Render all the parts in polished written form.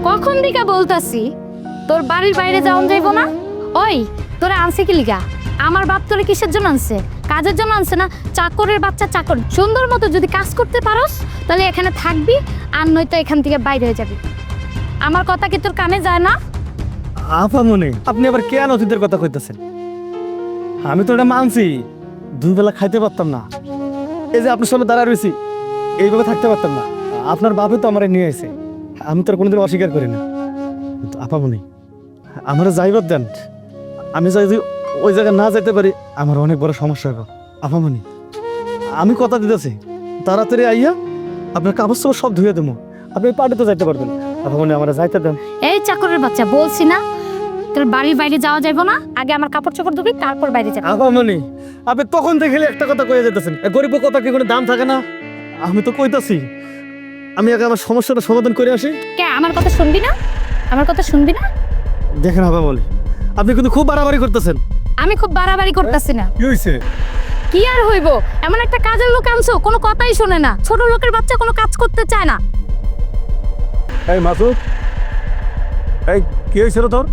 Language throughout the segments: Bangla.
কখন দিকে বলতাছি তোর বাড়ির বাইরে যাওন যাইব না? ওই তোরা আনছে কি লিগা? আমার বাপ তোরে কিসের জন্য আনছে? কাজের জন্য আনছে না? চাকরের বাচ্চা চাকর, সুন্দর মতো যদি কাজ করতে পারোস তাহলে এখানে থাকবি, আর নয়তো এখান থেকে বাইরে হয়ে যাবি। আমার কথা কি তোর কানে যায় না? আপামনি, আপনি আবার কেন অতীতের কথা কইতেছেন? আমি তো এটা মানছি, দুই বেলা খাইতে পারতাম না। এই যে আপনার সামনে দাঁড়া রয়েছি, এইভাবে থাকতে পারতাম না। আপনার বাপে তো আমার নিয়ে এসে, আমি তো আর কোনোদিন অস্বীকার করি না। কিন্তু আপামনি, আমার যাইবার দেন। আমি যদি ওই জায়গায় না যেতে পারি, আমার অনেক বড় সমস্যা হবে। আপামনি, আমি কথা দিতেছি, তাড়াতাড়ি আইয়া আপনার কাপড় চোপড় সব ধুয়ে দেবো, আপনি পার্টিতে যাইতে পারবেন। আপামনি, আমার যাইতে দেন। এই চাকরের বাচ্চা, বলছি না তোর বাড়ির বাইরে যাওয়া যাইব না। আগে আমার কাপড় চোপড় ধুবি, তারপর বাইরে যাবি। আপামনি, আপনি তখন দেখলে একটা কথা কয়ে যেতেছেন, গরিবের কথা কি কোনো দাম থাকে না? আমি তো কইতাছি, আমি আগে আমার সমস্যাটা সমাধান করে আসি। কে আমার কথা শুনবি না? আমার কথা শুনবি না? দেখেন আপামনি, আপনি কিন্তু খুব বাড়াবাড়ি করতেছেন। আমি খুব বাড়াবাড়ি করতেছি না। কি হয়েছে? কি আর হইব? এমন একটা কাজের লোক আনছো, কোনো কথাই শোনে না। ছোট লোকের বাচ্চা কোনো কাজ করতে চায় না। এই মাসুদ, এই কি হয়েছিল তোর?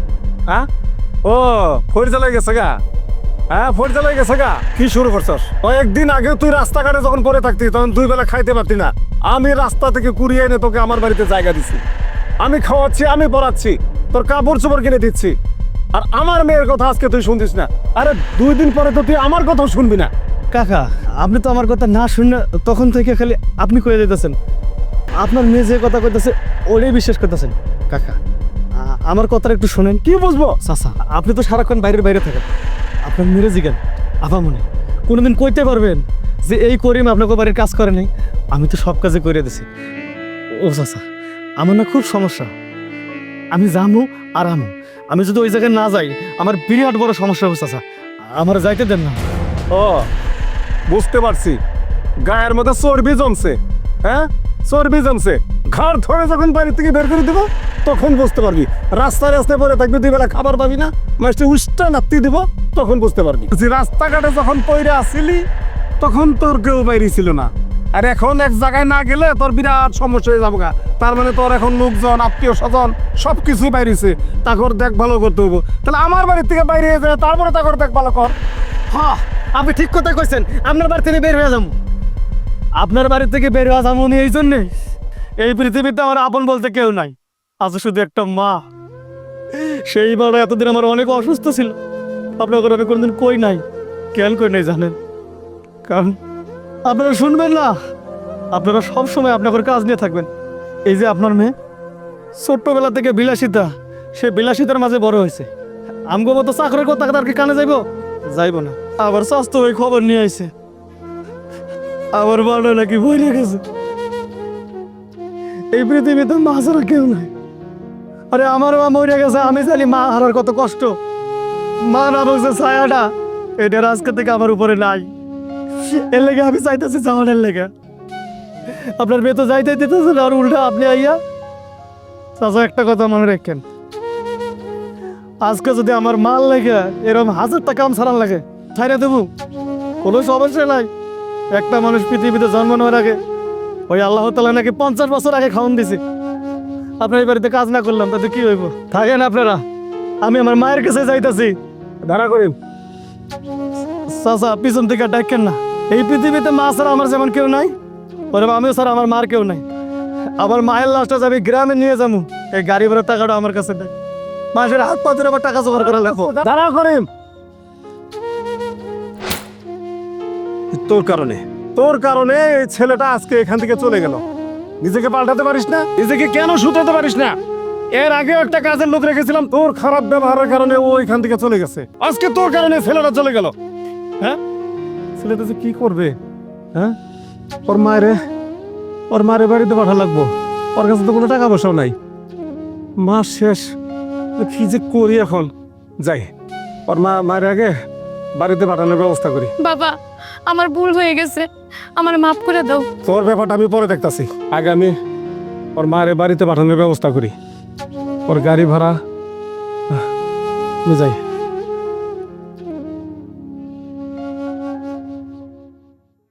হ্যাঁ, ও ফোর জ্বালাই গেছে গা? হ্যাঁ, ফোর জ্বালাই গেছে গা? কি শুরু করছস? কয়েকদিন আগে তুই রাস্তাঘাটে যখন পড়ে থাকতি, তখন দুই বেলা খাইতে পারতি না। আমি রাস্তা থেকে কুড়িয়ে এনে তোকে আমার বাড়িতে জায়গা দিছি, আমি খাওয়াচ্ছি, আমি পড়াচ্ছি, তোর কাপড় চোপড় কিনে দিচ্ছি। আর আমার মেয়ের কথা আজকে তুই শুনতিস না? আরে 2 দিন পরে তো তুই আমার কথাও শুনবি না। কাকা, আপনি তো আমার কথা না শুনে তখন থেকে খালি আপনি কয়ে দিতেছেন। আপনার মেয়ে যে কথা কইতেছে ওটাই বিশ্বাস করতেছেন। কাকা, আমার কথাটা একটু শোনেন। কি বুঝবো? চাচা, আপনি তো সারাক্ষণ বাইরের বাইরে থাকেন, আপনার মেরে জিগান। আপামনি, কোনোদিন কইতে পারবেন যে এই করিম আপনাকে বাড়ির কাজ করে নাই? আমি তো সব কাজে করে দিছি। ও চাচা, আমার না খুব সমস্যা, আমি যামু আর আমু। আমি যদি ওই জায়গায় না যাই, আমার বিরাট বড় সমস্যা হবে চাচা, আমার যাইতে দেন না। ও, বুঝতে পারছি, গায়ের মধ্যে চর্বি জমছে। হ্যাঁ, চর্বি জমছে। ঘাড় ধরে যখন বাড়ি থেকে বের করে দিব, তখন বুঝতে পারবি। রাস্তায় রাস্তায় পরে থাকবি, 2 বেলা খাবার পাবি না, মাসে উষ্টা নাপতি দিব, তখন বুঝতে পারবি যে রাস্তাঘাটে যখন পইরে আসিলি, তখন তোর কেউ বাইরে ছিল না। আর এখন এক জায়গায় না গেলে তোর বিরাট সমস্যা হয়ে যাবো গা। তার মানে তোর এখন লোকজন, আত্মীয় স্বজন সব কিছুই বাইরেছে, তাকর দেখ ভালো করতে হবো। তাহলে আমার বাড়ির থেকে বাইরে যায়, তারপরে তাকর দেখ ভালো কর। হ্যাঁ, আপনি ঠিক কথা কইছেন। আপনার বাড়ি থেকে বের হয়ে যাবো, আপনার বাড়ি থেকে বের হওয়া যাবো এই জন্যে, এই পৃথিবীতে আমার আপন বলতে কেউ নাই, আছে শুধু একটা মা। সেই মাটা এতদিন আমার অনেক অসুস্থ ছিল, আপনাকে আমি কোনোদিন কই নাই। কেন কই নাই জানেন? কারণ আপনারা শুনবেন না, আপনারা সবসময় আপনাদের কাজ নিয়ে থাকবেন। এই যে আপনার মেয়ে ছোট্টবেলা থেকে বিলাসিতা, সে বিলাসিতার মাঝে বড় হয়েছে। আমগো মতো চাকরের কথা তার কি কানে যাইব? যাইব না। আবার স্বাস্থ্য হয়ে খবর নিয়ে আইছে, আবার বাড়ে নাকি বইরে গেছে। এই পৃথিবীতে মা ছাড়া কেউ নাই। আরে আমার মা মরে গেছে, আমি জানি মা হারার কত কষ্ট। মা নামক যে ছায়াটা, এটার আজকে থেকে আমার উপরে নাই। এর লেগে আমি চাইতেছি যাওয়ার লেগে। আপনার মেয়ে তো যাইতে দিতেছে না, আর উল্টা আপনি আইয়া। চাচা, একটা কথা মনে রাখেন, আজকে যদি আমার মাল লেগে এরকম 1000 টাকা কাম ছাড়ান লাগে, ছাইরা দেবো, কোনো সমস্যা নাই। একটা মানুষ পৃথিবীতে জন্ম নেওয়ার আগে ওই আল্লাহ তাআলা নাকি 50 বছর আগে খাওয়ান দিছে। আপনার এই বাড়িতে কাজ না করলাম তাতে কি হইব? থাকেন আপনারা, আমি আমার মায়ের কাছে যাইতাছি। ধারা করিম, চাচা, পিছন থেকে ডাকেন না। এই পৃথিবীতে মা ছাড়া আমার যেমন কেউ নাই, ওরকম আমিও ছাড়া আমার মার কেউ নাই। আমার মায়ের লাশটা যাবে গ্রামে নিয়ে যাবো, এই গাড়ি ভাড়ার টাকাটা আমার কাছে দেয়। মাসের হাত পা ধরে আবার টাকা জোগাড় করা লাগবো। ধারা করিম। তোর কারণে এই ছেলেটা আজকে এখান থেকে চলে গেল। নিজেকে পাল্টাতে পারিস না? নিজেকে কেন শুধরাতে পারিস না? এর আগে একটা কাজের লোক রেখেছিলাম, তোর খারাপ ব্যবহারের কারণে ও এখান থেকে চলে গেছে। আজকে তোর কারণে ছেলেটা চলে গেল। হ্যাঁ, ছেলেটা যে কি করবে? হ্যাঁ, ওর মায়ের বাড়িতে পাঠা লাগবো, ওর কাছে তো কোনো টাকা পয়সাও নাই। মাস শেষ, কি যে করি এখন। যাই, ওর মায়ের আগে বাড়িতে পাঠানোর ব্যবস্থা করি। বাবা, আমার ভুল হয়ে গেছে, আমার মাফ করে দাও। তোর ব্যাপারটা আমি পরে দেখতাছি, আগে আমি ওর মায়ের বাড়িতে পাঠানোর ব্যবস্থা করি। ওর গাড়ি ভাড়া আমি যাই।